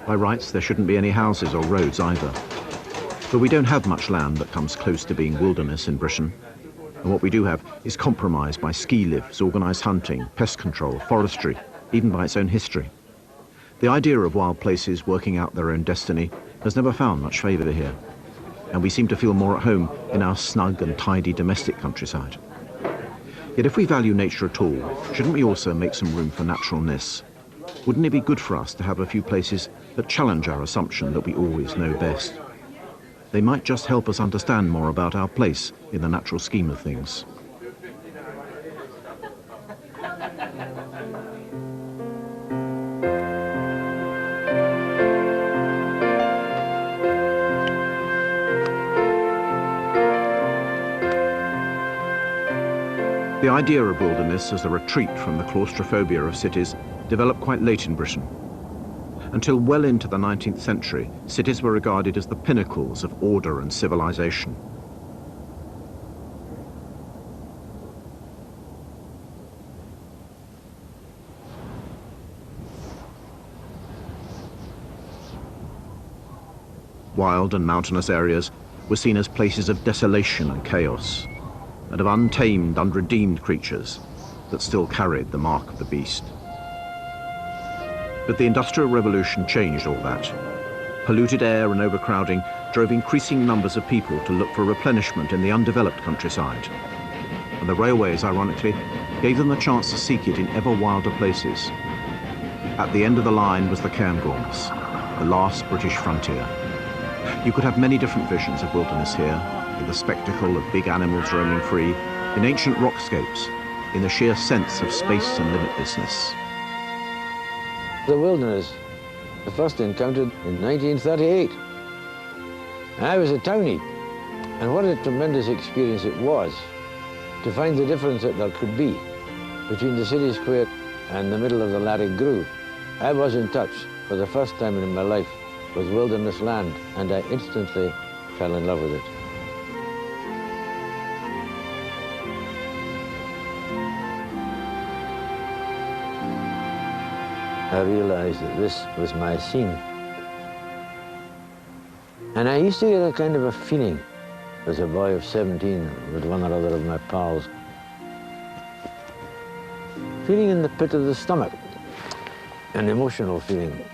By rights, there shouldn't be any houses or roads either. But we don't have much land that comes close to being wilderness in Britain. And what we do have is compromised by ski lifts, organised hunting, pest control, forestry, even by its own history. The idea of wild places working out their own destiny has never found much favour here. And we seem to feel more at home in our snug and tidy domestic countryside. Yet if we value nature at all, shouldn't we also make some room for naturalness? Wouldn't it be good for us to have a few places that challenge our assumption that we always know best? They might just help us understand more about our place in the natural scheme of things. The idea of wilderness as a retreat from the claustrophobia of cities developed quite late in Britain. Until well into the 19th century, cities were regarded as the pinnacles of order and civilization. Wild and mountainous areas were seen as places of desolation and chaos, and of untamed, unredeemed creatures that still carried the mark of the beast. But the Industrial Revolution changed all that. Polluted air and overcrowding drove increasing numbers of people to look for replenishment in the undeveloped countryside. And the railways, ironically, gave them the chance to seek it in ever wilder places. At the end of the line was the Cairngorms, the last British frontier. You could have many different visions of wilderness here, in the spectacle of big animals roaming free, in ancient rockscapes, in the sheer sense of space and limitlessness. The wilderness, I first encountered in 1938. I was a townie, and what a tremendous experience it was to find the difference that there could be between the city square and the middle of the Larrick Grove. I was in touch for the first time in my life with wilderness land, and I instantly fell in love with it. I realized that this was my scene. And I used to get a kind of a feeling as a boy of 17 with one or other of my pals. Feeling in the pit of the stomach, an emotional feeling.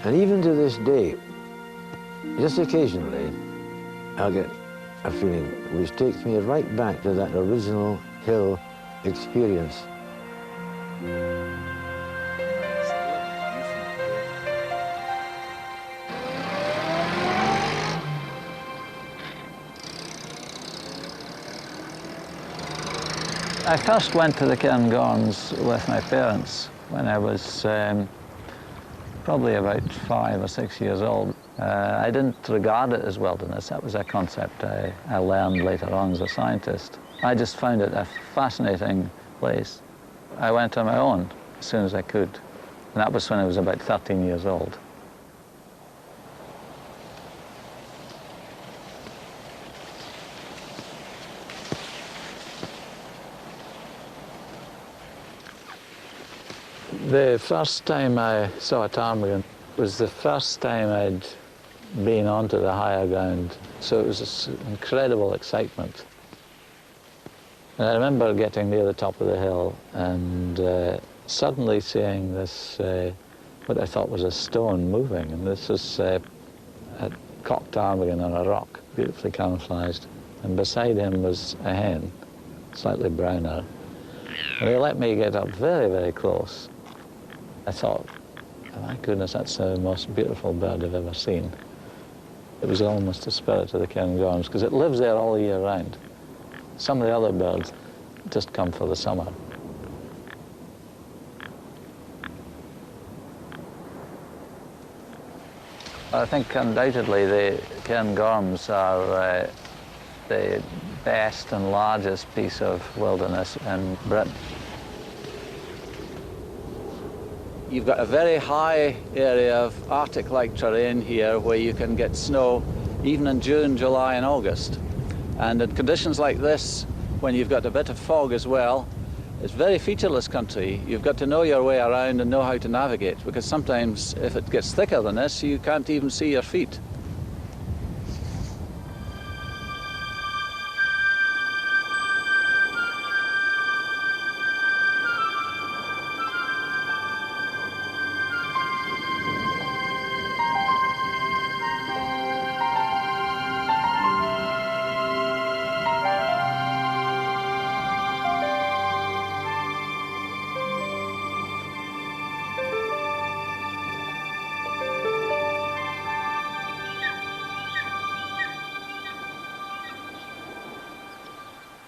And even to this day, just occasionally, I'll get a feeling which takes me right back to that original hill experience. I first went to the Cairngorms with my parents when I was probably about 5 or 6 years old. I didn't regard it as wilderness. That was a concept I learned later on as a scientist. I just found it a fascinating place. I went on my own as soon as I could, and that was when I was about 13 years old. The first time I saw a ptarmigan was the first time I'd been onto the higher ground, so it was this incredible excitement. And I remember getting near the top of the hill and suddenly seeing this, what I thought was a stone moving, and this was a cock ptarmigan on a rock, beautifully camouflaged, and beside him was a hen, slightly browner. And they let me get up very, very close. I thought, oh my goodness, that's the most beautiful bird I've ever seen. It was almost the spirit of the Cairngorms, because it lives there all year round. Some of the other birds just come for the summer. I think undoubtedly the Cairngorms are the best and largest piece of wilderness in Britain. You've got a very high area of Arctic-like terrain here where you can get snow even in June, July and August. And in conditions like this, when you've got a bit of fog as well, It's very featureless country. You've got to know your way around and know how to navigate, because sometimes if it gets thicker than this, you can't even see your feet.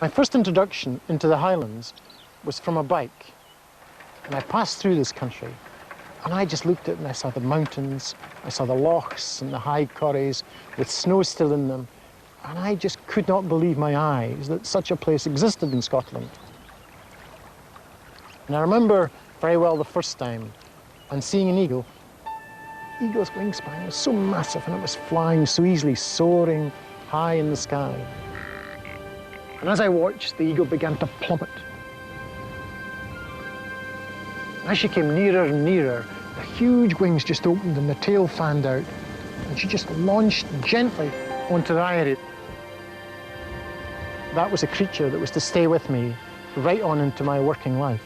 My first introduction into the Highlands was from a bike. And I passed through this country, and I just looked at it and I saw the mountains, I saw the lochs and the high corries with snow still in them, and I just could not believe my eyes that such a place existed in Scotland. And I remember very well the first time and seeing an eagle. The eagle's wingspan was so massive and it was flying so easily, soaring high in the sky. And as I watched, the eagle began to plummet. As she came nearer and nearer, the huge wings just opened and the tail fanned out, and she just launched gently onto the eyrie. That was a creature that was to stay with me right on into my working life.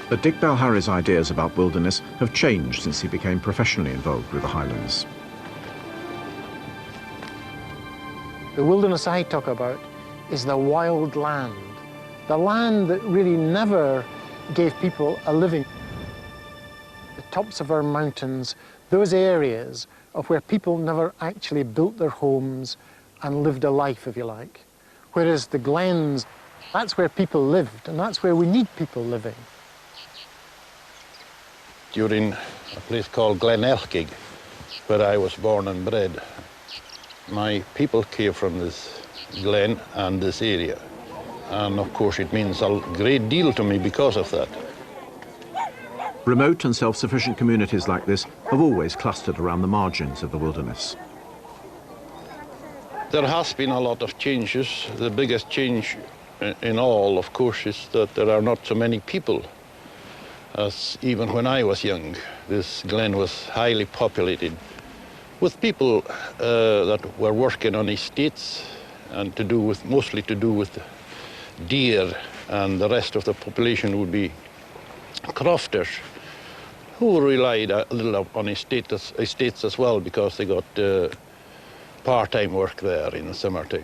But Dick Balharry's ideas about wilderness have changed since he became professionally involved with the Highlands. The wilderness I talk about is the wild land, the land that really never gave people a living. The tops of our mountains, those areas of where people never actually built their homes and lived a life, if you like. Whereas the glens, that's where people lived, and that's where we need people living. You're in a place called Glen Elchig, where I was born and bred. My people came from this glen and this area. And of course it means a great deal to me because of that. Remote and self-sufficient communities like this have always clustered around the margins of the wilderness. There has been a lot of changes. The biggest change in all, of course, is that there are not so many people. As even when I was young, this glen was highly populated with people that were working on estates and mostly to do with deer, and the rest of the population would be crofters who relied a little on estates as well, because they got part-time work there in the summertime.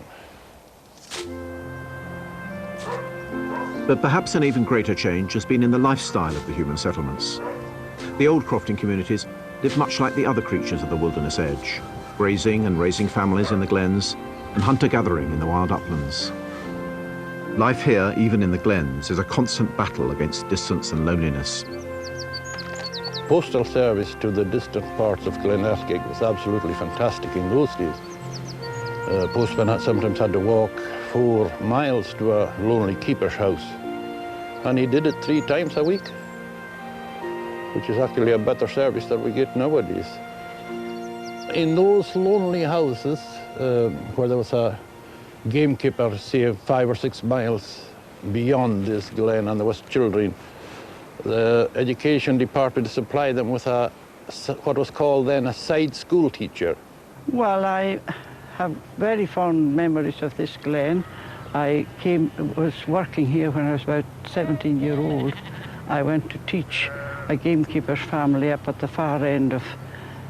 But perhaps an even greater change has been in the lifestyle of the human settlements. The old crofting communities lived much like the other creatures of the wilderness edge, grazing and raising families in the glens and hunter-gathering in the wild uplands. Life here, even in the glens, is a constant battle against distance and loneliness. Postal service to the distant parts of Glen Elchig was absolutely fantastic in those days. Postmen sometimes had to walk 4 miles to a lonely keeper's house, and he did it 3 times a week, which is actually a better service than we get nowadays. In those lonely houses, where there was a gamekeeper, say 5 or 6 miles beyond this glen, and there was children, the education department supplied them with what was called then a side school teacher. Well, I have very fond memories of this glen. I was working here when I was about 17-year-old. I went to teach a gamekeeper's family up at the far end of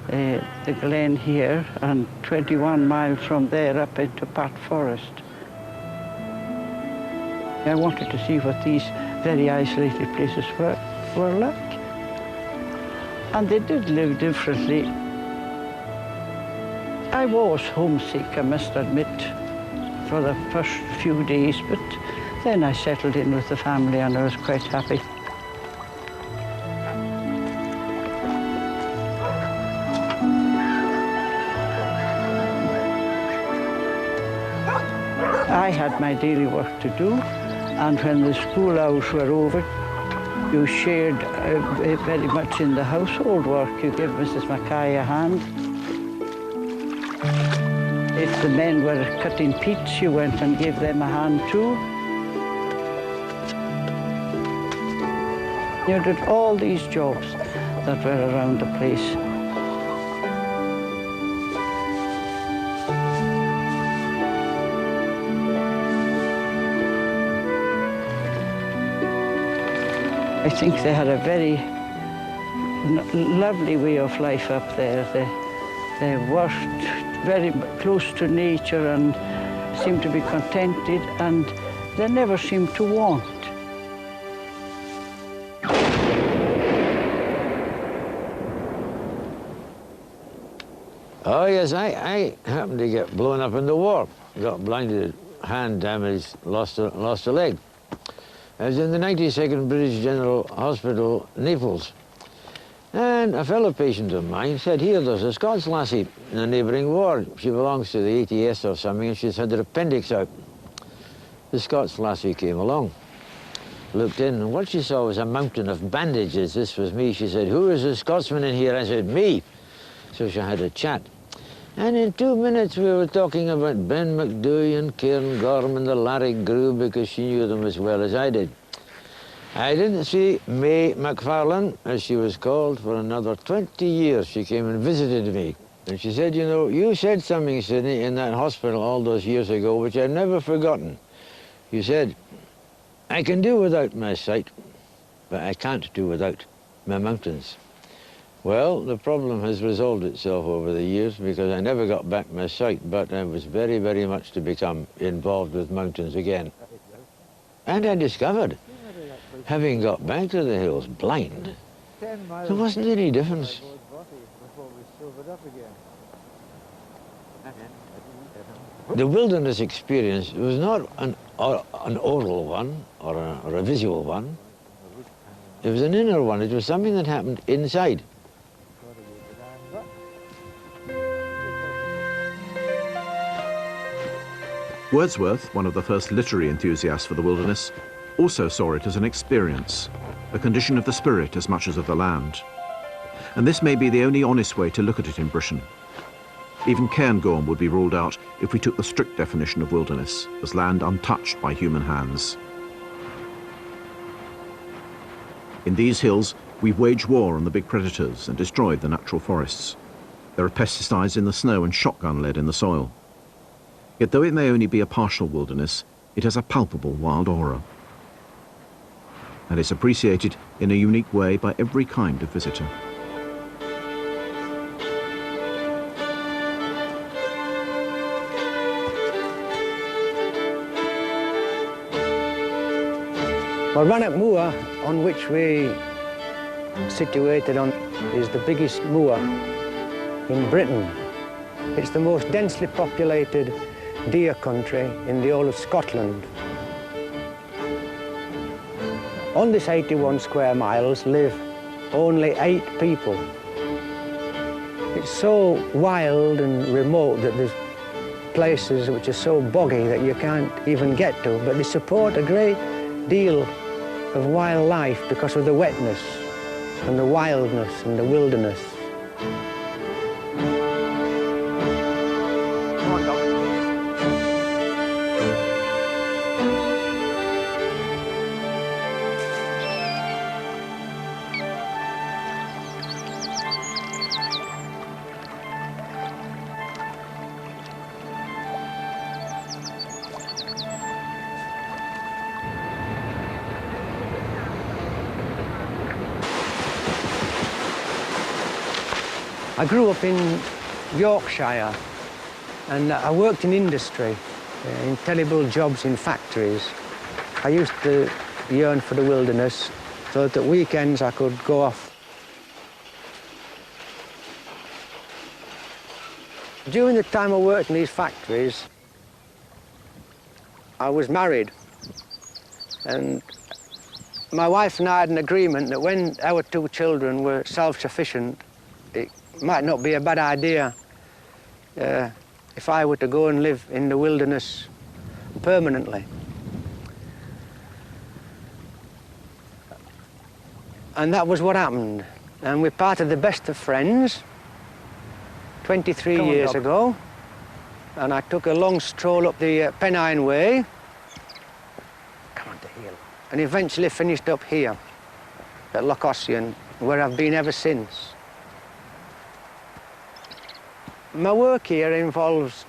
the glen here, and 21 miles from there up into Pat Forest. I wanted to see what these very isolated places were like. And they did live differently. I was homesick, I must admit, for the first few days, but then I settled in with the family and I was quite happy. I had my daily work to do, and when the school hours were over, You shared very much in the household work. You gave Mrs. Mackay a hand. If the men were cutting peats, you went and gave them a hand too. You did all these jobs that were around the place. I think they had a very lovely way of life up there. They worked very close to nature and seemed to be contented, and they never seemed to want. Oh yes, I happened to get blown up in the war. Got blinded, hand damaged, lost a leg. I was in the 92nd British General Hospital, Naples. And a fellow patient of mine said, here, there's a Scots lassie in a neighbouring ward. She belongs to the ATS or something, and she's had her appendix out. The Scots lassie came along, looked in, and what she saw was a mountain of bandages. This was me. She said, who is the Scotsman in here? I said, me. So she had a chat. And in 2 minutes, we were talking about Ben McDooey and Cairn Gorm and the Larrick Grew, because she knew them as well as I did. I didn't see May McFarlane, as she was called, for another 20 years. She came and visited me. And she said, you know, you said something, Sidney, in that hospital all those years ago, which I've never forgotten. You said, I can do without my sight, but I can't do without my mountains. Well, the problem has resolved itself over the years, because I never got back my sight, but I was very, very much to become involved with mountains again. And I discovered, having got back to the hills blind, there wasn't any difference. The wilderness experience was not an oral one or a visual one. It was an inner one. It was something that happened inside. Wordsworth, one of the first literary enthusiasts for the wilderness, also saw it as an experience, a condition of the spirit as much as of the land. And this may be the only honest way to look at it in Britain. Even Cairngorm would be ruled out if we took the strict definition of wilderness as land untouched by human hands. In these hills, we've waged war on the big predators and destroyed the natural forests. There are pesticides in the snow and shotgun lead in the soil. Yet though it may only be a partial wilderness, it has a palpable wild aura. And it's appreciated in a unique way by every kind of visitor. Well, Rannoch Moor, on which we situated on, is the biggest moor in Britain. It's the most densely populated deer country in the whole of Scotland. On this 81 square miles live only 8 people. It's so wild and remote that there's places which are so boggy that you can't even get to, but they support a great deal of wildlife because of the wetness and the wildness and the wilderness. I grew up in Yorkshire, and I worked in industry, in terrible jobs in factories. I used to yearn for the wilderness so that at weekends I could go off. During the time I worked in these factories, I was married, and my wife and I had an agreement that when our 2 children were self-sufficient, it might not be a bad idea if I were to go and live in the wilderness permanently. And that was what happened. And we parted the best of friends 23 years ago. And I took a long stroll up the Pennine Way. Come on, the hill. And eventually finished up here at Loch Ossian, where I've been ever since. My work here involves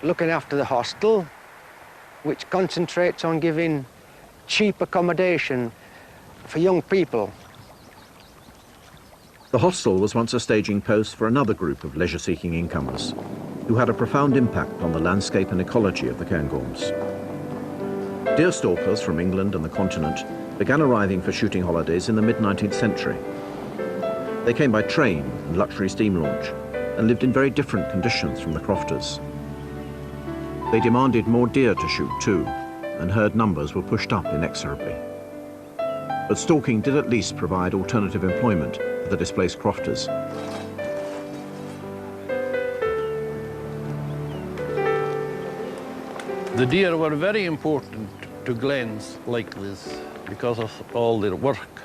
looking after the hostel, which concentrates on giving cheap accommodation for young people. The hostel was once a staging post for another group of leisure-seeking incomers who had a profound impact on the landscape and ecology of the Cairngorms. Deer stalkers from England and the continent began arriving for shooting holidays in the mid-19th century. They came by train and luxury steam launch and lived in very different conditions from the crofters. They demanded more deer to shoot too, and herd numbers were pushed up inexorably. But stalking did at least provide alternative employment for the displaced crofters. The deer were very important to glens like this because of all the work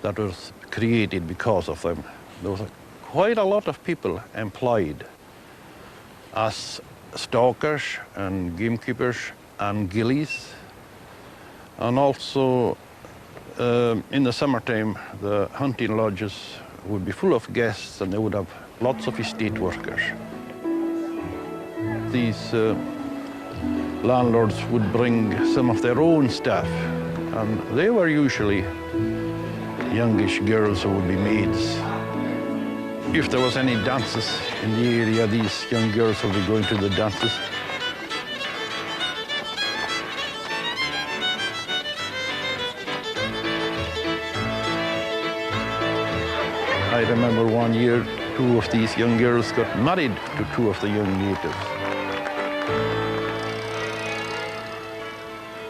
that was created because of them. There was quite a lot of people employed as stalkers and gamekeepers and gillies, and also in the summertime the hunting lodges would be full of guests and they would have lots of estate workers. These landlords would bring some of their own staff, and they were usually youngish girls who would be maids. If there was any dances in the area, these young girls would be going to the dances. I remember one year, 2 of these young girls got married to 2 of the young natives.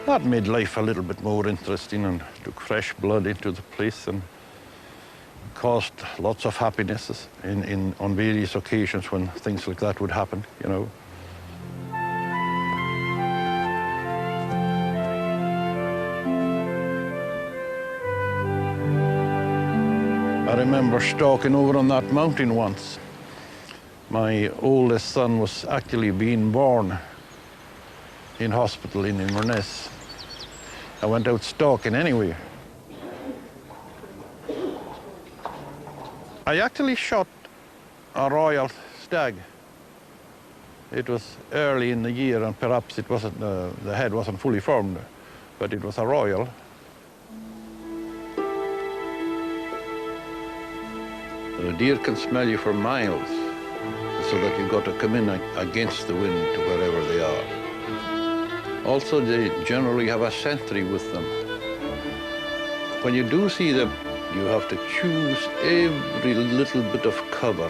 That made life a little bit more interesting and took fresh blood into the place and caused lots of happiness on various occasions when things like that would happen, you know. I remember stalking over on that mountain once. My oldest son was actually being born in hospital in Inverness. I went out stalking anyway. I actually shot a royal stag. It was early in the year and perhaps it wasn't, the head wasn't fully formed, but it was a royal. The deer can smell you for miles, so that you've got to come in against the wind to wherever they are. Also, they generally have a sentry with them. When you do see them, you have to choose every little bit of cover.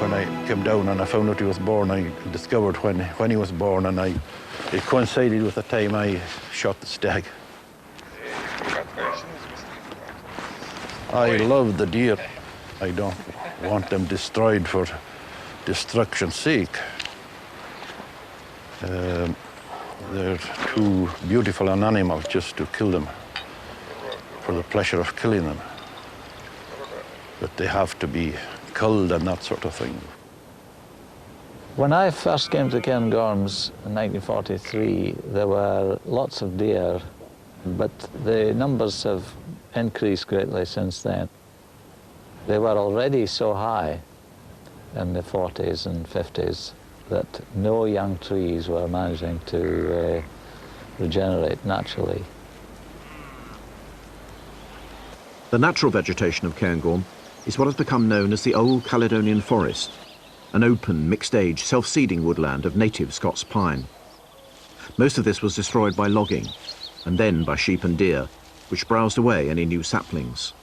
When I came down and I found out he was born, I discovered when he was born, and it coincided with the time I shot the stag. I love the deer. I don't want them destroyed for destruction's sake. They're too beautiful an animal just to kill them for the pleasure of killing them. But they have to be culled and that sort of thing. When I first came to Cairngorms in 1943, there were lots of deer, but the numbers have increased greatly since then. They were already so high in the 40s and 50s that no young trees were managing to regenerate naturally. The natural vegetation of Cairngorm is what has become known as the Old Caledonian Forest, an open, mixed-age, self-seeding woodland of native Scots pine. Most of this was destroyed by logging, and then by sheep and deer, which browsed away any new saplings.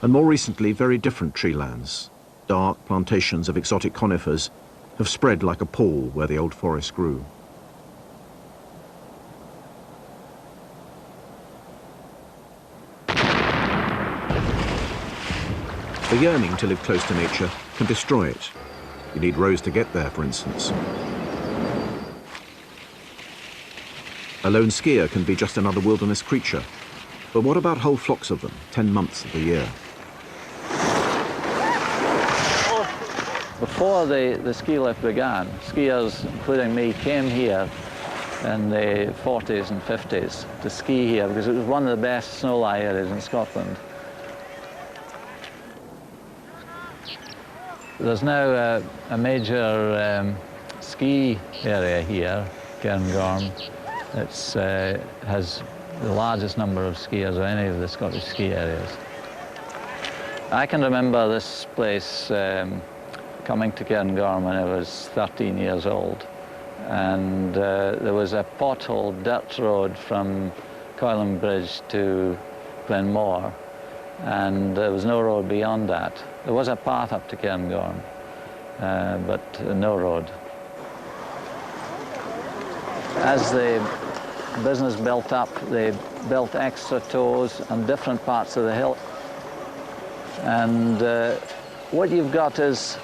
And more recently, very different tree lands, dark plantations of exotic conifers, have spread like a pall where the old forest grew. The yearning to live close to nature can destroy it. You need rows to get there, for instance. A lone skier can be just another wilderness creature. But what about whole flocks of them, 10 months of the year? Before the ski lift began, skiers, including me, came here in the 40s and 50s to ski here because it was one of the best snow-lie areas in Scotland. There's now a major ski area here, Cairngorm. It has the largest number of skiers of any of the Scottish ski areas. I can remember this place coming to Cairngorm when I was 13 years old, and there was a potholed dirt road from Coiling Bridge to Glenmore, and there was no road beyond that. There was a path up to Cairngorm, but no road. As the business built up, they built extra toes on different parts of the hill. And what you've got is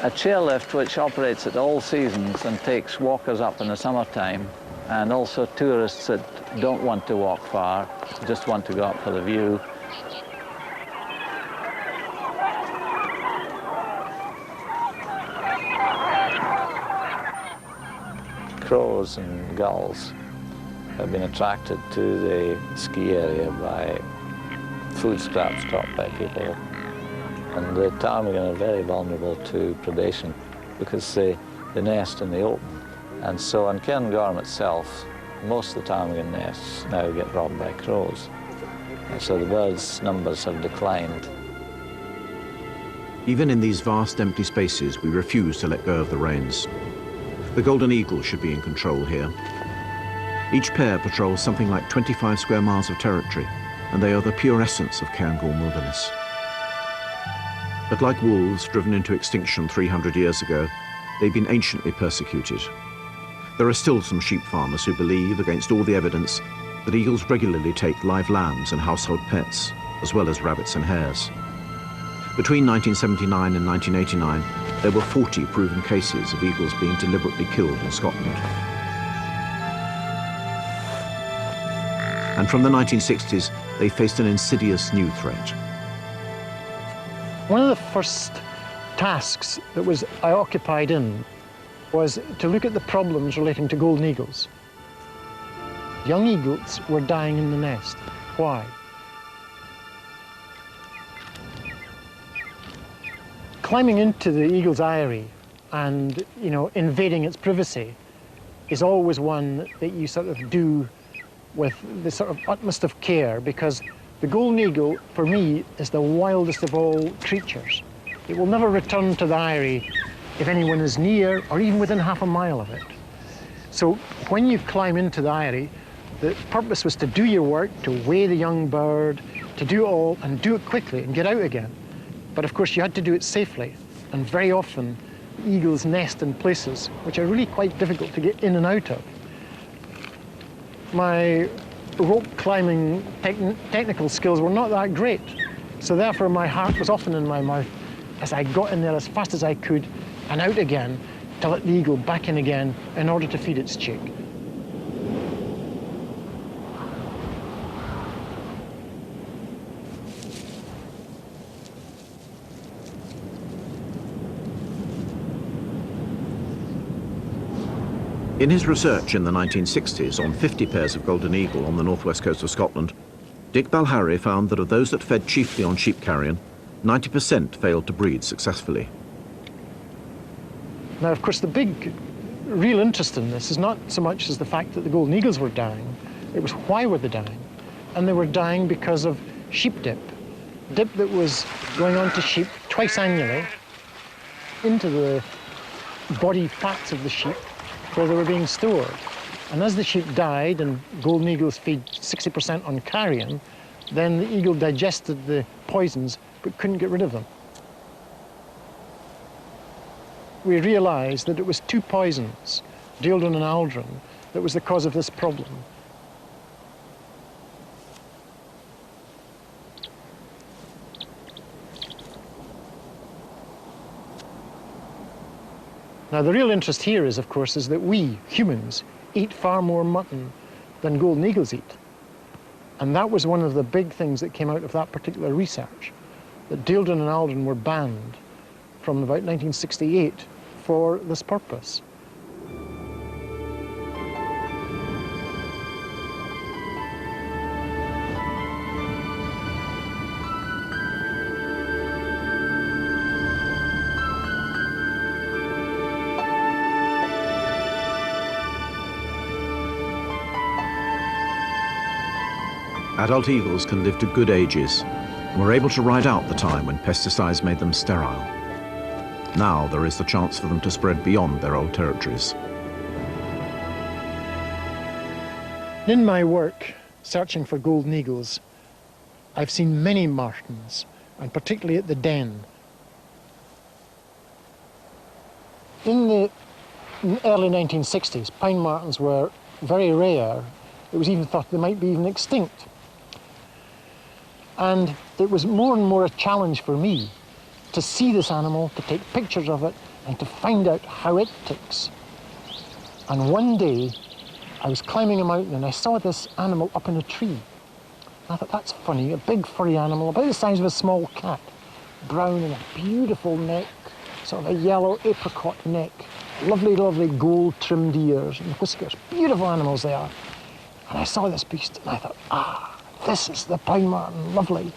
a chairlift which operates at all seasons and takes walkers up in the summertime, and also tourists that don't want to walk far, just want to go up for the view. Crows and gulls have been attracted to the ski area by food scraps dropped by people. And the ptarmigan are very vulnerable to predation because they nest in the open. And so on Cairngorm itself, most of the ptarmigan nests now get robbed by crows. And so the birds' numbers have declined. Even in these vast empty spaces, we refuse to let go of the reins. The golden eagle should be in control here. Each pair patrols something like 25 square miles of territory, and they are the pure essence of Cairngorm wilderness. But like wolves driven into extinction 300 years ago, they've been anciently persecuted. There are still some sheep farmers who believe, against all the evidence, that eagles regularly take live lambs and household pets, as well as rabbits and hares. Between 1979 and 1989, there were 40 proven cases of eagles being deliberately killed in Scotland. And from the 1960s, they faced an insidious new threat. One of the first tasks that I occupied in was to look at the problems relating to golden eagles. Young eagles were dying in the nest. Why? Climbing into the eagle's eyrie and, invading its privacy is always one that you sort of do with the sort of utmost of care, because the golden eagle, for me, is the wildest of all creatures. It will never return to the eyrie if anyone is near or even within half a mile of it. So when you climb into the eyrie, the purpose was to do your work, to weigh the young bird, to do it all and do it quickly and get out again. But of course you had to do it safely, and very often eagles nest in places which are really quite difficult to get in and out of. My rope climbing technical skills were not that great, so therefore my heart was often in my mouth as I got in there as fast as I could and out again to let the eagle back in again in order to feed its chick. In his research in the 1960s on 50 pairs of golden eagle on the northwest coast of Scotland, Dick Balharry found that of those that fed chiefly on sheep carrion, 90% failed to breed successfully. Now, of course, the big real interest in this is not so much as the fact that the golden eagles were dying, it was why were they dying? And they were dying because of sheep dip that was going on to sheep twice annually into the body fats of the sheep where they were being stored. And as the sheep died, and golden eagles feed 60% on carrion, then the eagle digested the poisons but couldn't get rid of them. We realized that it was two poisons, dieldrin and aldrin, that was the cause of this problem. Now, the real interest here is, of course, is that we, humans, eat far more mutton than golden eagles eat. And that was one of the big things that came out of that particular research, that dieldrin and aldrin were banned from about 1968 for this purpose. Adult eagles can live to good ages and were able to ride out the time when pesticides made them sterile. Now there is the chance for them to spread beyond their old territories. In my work, searching for golden eagles, I've seen many martins, and particularly at the den. In the early 1960s, pine martins were very rare. It was even thought they might be even extinct. And it was more and more a challenge for me to see this animal, to take pictures of it, and to find out how it ticks. And one day, I was climbing a mountain and I saw this animal up in a tree. I thought, that's funny, a big furry animal, about the size of a small cat, brown and a beautiful neck, sort of a yellow apricot neck, lovely, lovely gold-trimmed ears and whiskers. Beautiful animals they are. And I saw this beast and I thought, this is the pine marten, lovely.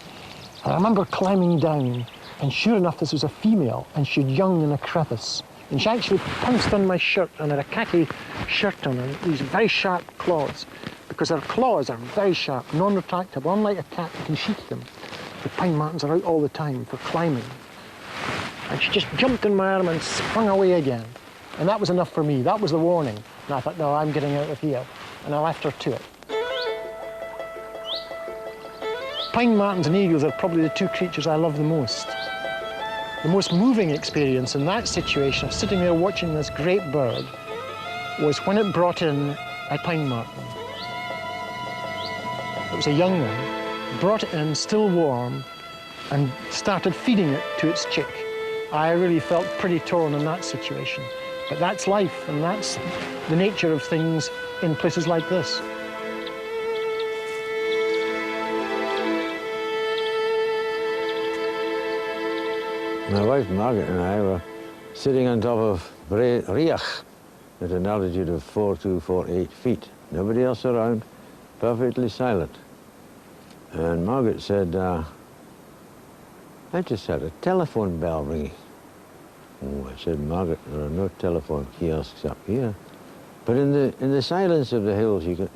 And I remember climbing down, and sure enough, this was a female, and she'd young in a crevice. And she actually pounced on my shirt, and had a khaki shirt on, and these very sharp claws, because her claws are very sharp, non-retractable. Unlike a cat, you can sheath them. The pine martens are out all the time for climbing. And she just jumped in my arm and sprung away again. And that was enough for me. That was the warning. And I thought, no, I'm getting out of here. And I left her to it. Pine martens and eagles are probably the two creatures I love the most. The most moving experience in that situation of sitting there watching this great bird was when it brought in a pine marten. It was a young one, brought it in still warm and started feeding it to its chick. I really felt pretty torn in that situation. But that's life, and that's the nature of things in places like this. My wife Margaret and I were sitting on top of Riach at an altitude of 4,248 feet. Nobody else around, perfectly silent. And Margaret said, I just had a telephone bell ringing. Oh, I said, Margaret, there are no telephone kiosks up here. But in the silence of the hills, you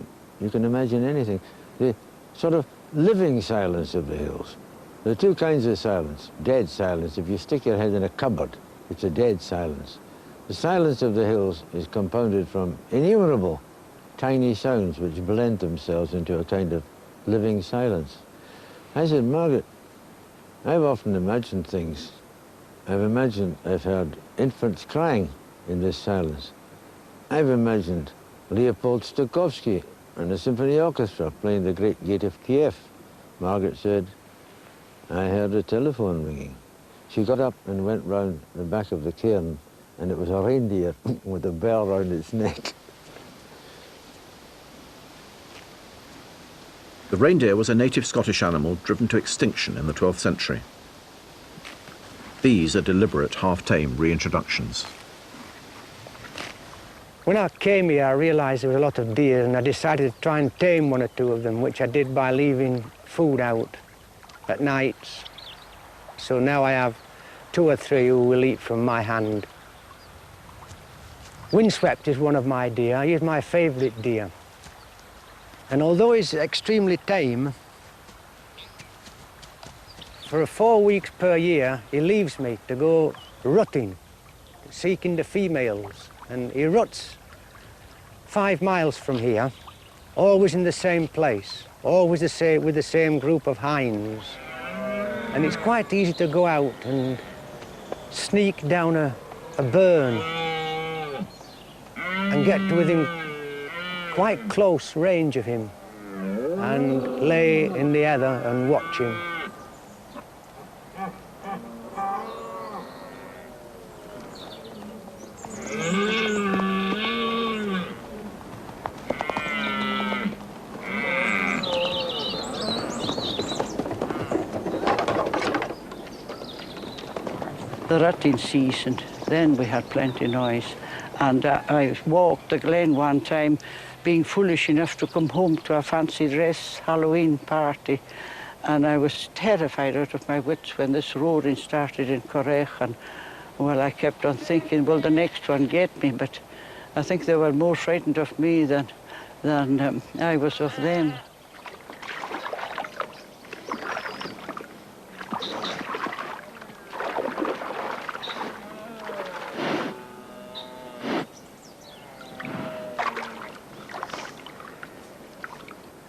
can imagine anything. The sort of living silence of the hills. There are two kinds of silence. Dead silence. If you stick your head in a cupboard, it's a dead silence. The silence of the hills is compounded from innumerable tiny sounds which blend themselves into a kind of living silence. I said, Margaret, I've often imagined things. I've heard infants crying in this silence. I've imagined Leopold Stokowski and the symphony orchestra playing the Great Gate of Kiev. Margaret said, I heard a telephone ringing. She got up and went round the back of the cairn, and it was a reindeer with a bell round its neck. The reindeer was a native Scottish animal driven to extinction in the 12th century. These are deliberate, half-tame reintroductions. When I came here, I realized there was a lot of deer, and I decided to try and tame one or two of them, which I did by leaving food out at nights. So now I have 2 or 3 who will eat from my hand. Windswept is one of my deer. He is my favorite deer. And although he's extremely tame, for 4 weeks per year, he leaves me to go rutting, seeking the females. And he ruts 5 miles from here, always in the same place, always with the same group of hinds. And it's quite easy to go out and sneak down a burn and get to within quite close range of him and lay in the heather and watch him. The rutting season, then we had plenty of noise. And I walked the glen one time, being foolish enough to come home to a fancy dress Halloween party. And I was terrified out of my wits when this roaring started in Correch. And, well, I kept on thinking, will the next one get me? But I think they were more frightened of me than I was of them.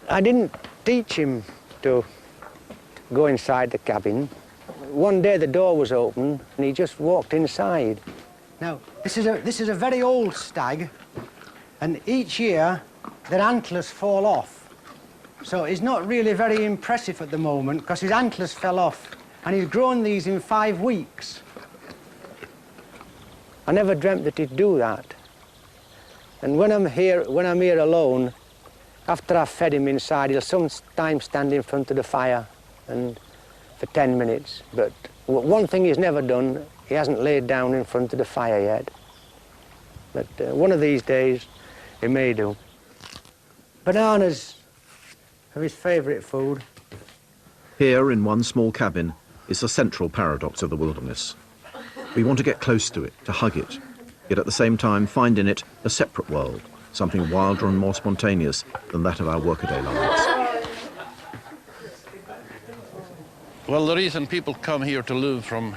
I didn't teach him to go inside the cabin. One day the door was open and he just walked inside. Now, this is a very old stag, and each year their antlers fall off. So he's not really very impressive at the moment because his antlers fell off, and he's grown these in 5 weeks. I never dreamt that he'd do that. And when I'm here alone, after I've fed him inside, he'll sometimes stand in front of the fire and for 10 minutes. But one thing he's never done, he hasn't laid down in front of the fire yet. But one of these days, he may do. Bananas are his favourite food. Here, in one small cabin, is the central paradox of the wilderness. We want to get close to it, to hug it, yet at the same time find in it a separate world, something wilder and more spontaneous than that of our workaday lives. Well, the reason people come here to live from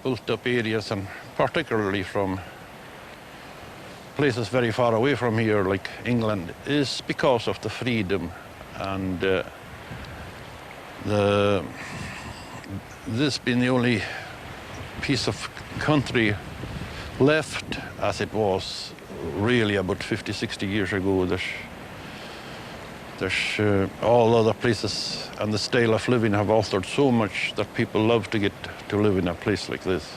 built-up areas, and particularly from places very far away from here, like England, is because of the freedom and this being the only piece of country left as it was really about 50, 60 years ago. There's all other places, and the style of living have altered so much that people love to get to live in a place like this.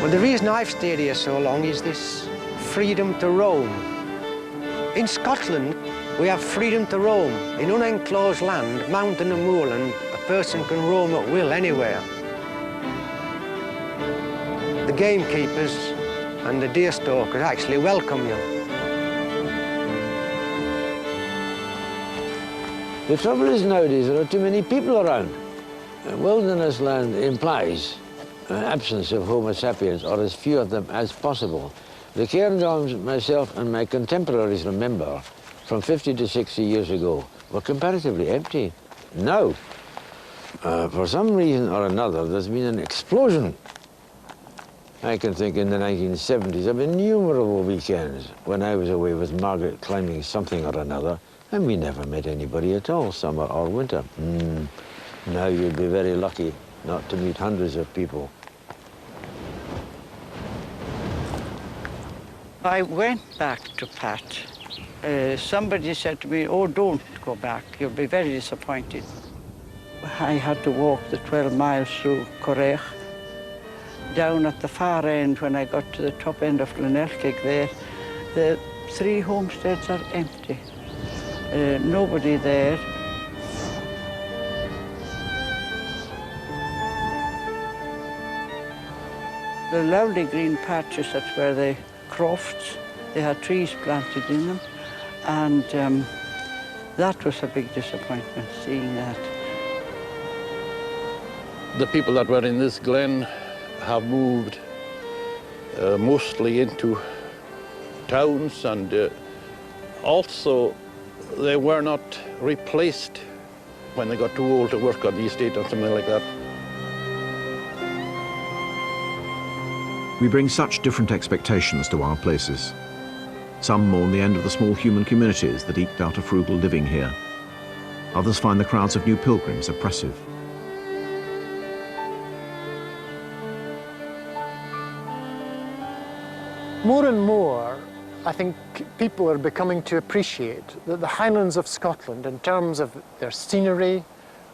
Well, the reason I've stayed here so long is this freedom to roam. In Scotland, we have freedom to roam. In unenclosed land, mountain and moorland, a person can roam at will anywhere. The gamekeepers and the deer stalkers actually welcome you. The trouble is nowadays there are too many people around. Wilderness land implies an absence of Homo sapiens, or as few of them as possible. The cairngorms myself and my contemporaries remember from 50 to 60 years ago were comparatively empty. Now, for some reason or another, there's been an explosion. I can think in the 1970s of innumerable weekends when I was away with Margaret climbing something or another, and we never met anybody at all, summer or winter. Now you'd be very lucky not to meet hundreds of people. I went back to Pat. Somebody said to me, "Oh, don't go back, you'll be very disappointed." I had to walk the 12 miles through Correch. Down at the far end, when I got to the top end of Glenelg there, the 3 homesteads are empty. Nobody there. The lovely green patches, that's where the crofts, they had trees planted in them, and that was a big disappointment, seeing that. The people that were in this glen have moved mostly into towns, and also they were not replaced when they got too old to work on the estate or something like that. We bring such different expectations to our places. Some mourn the end of the small human communities that eked out a frugal living here. Others find the crowds of new pilgrims oppressive. More and more, I think people are becoming to appreciate that the Highlands of Scotland, in terms of their scenery,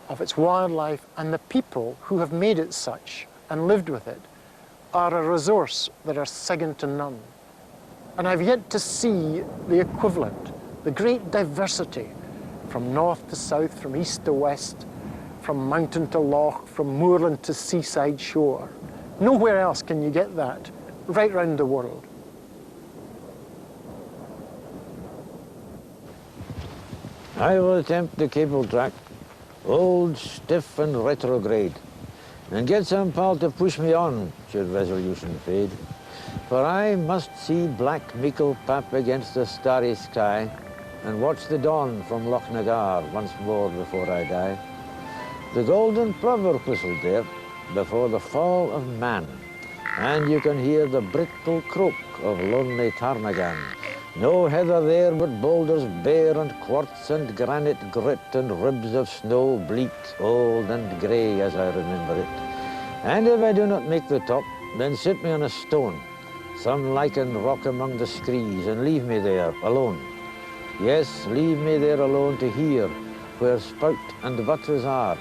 of its wildlife, and the people who have made it such and lived with it, are a resource that are second to none. And I've yet to see the equivalent, the great diversity from north to south, from east to west, from mountain to loch, from moorland to seaside shore. Nowhere else can you get that right round the world. I will attempt the cable track, old, stiff and retrograde, and get some pal to push me on, should resolution fade. For I must see Black Meikle Pap against the starry sky, and watch the dawn from Loch Nagar once more before I die. The golden plover whistled there before the fall of man, and you can hear the brittle croak of lonely Ptarmigan. No heather there but boulders bare and quartz and granite grit and ribs of snow bleak, old and grey as I remember it. And if I do not make the top, then sit me on a stone, some lichened rock among the screes, and leave me there alone. Yes, leave me there alone to hear where spout and butters are,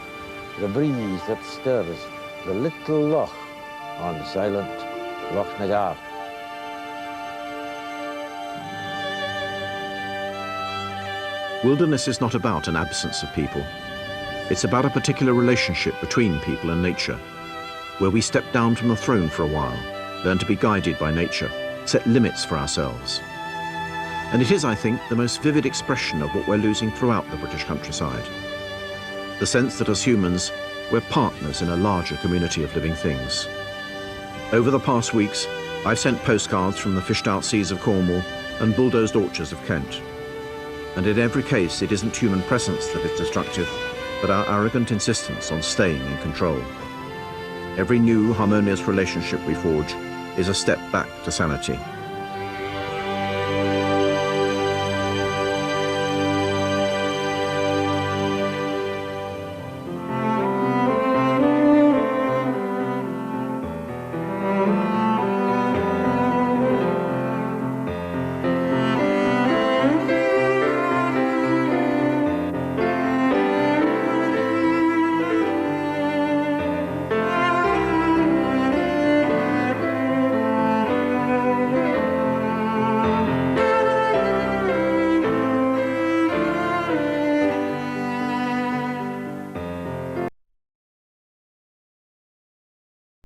the breeze that stirs the little loch on silent Loch Nagar. Wilderness is not about an absence of people. It's about a particular relationship between people and nature, where we step down from the throne for a while, learn to be guided by nature, set limits for ourselves. And it is, I think, the most vivid expression of what we're losing throughout the British countryside. The sense that as humans, we're partners in a larger community of living things. Over the past weeks, I've sent postcards from the fished-out seas of Cornwall and bulldozed orchards of Kent. And in every case, it isn't human presence that is destructive, but our arrogant insistence on staying in control. Every new, harmonious relationship we forge is a step back to sanity.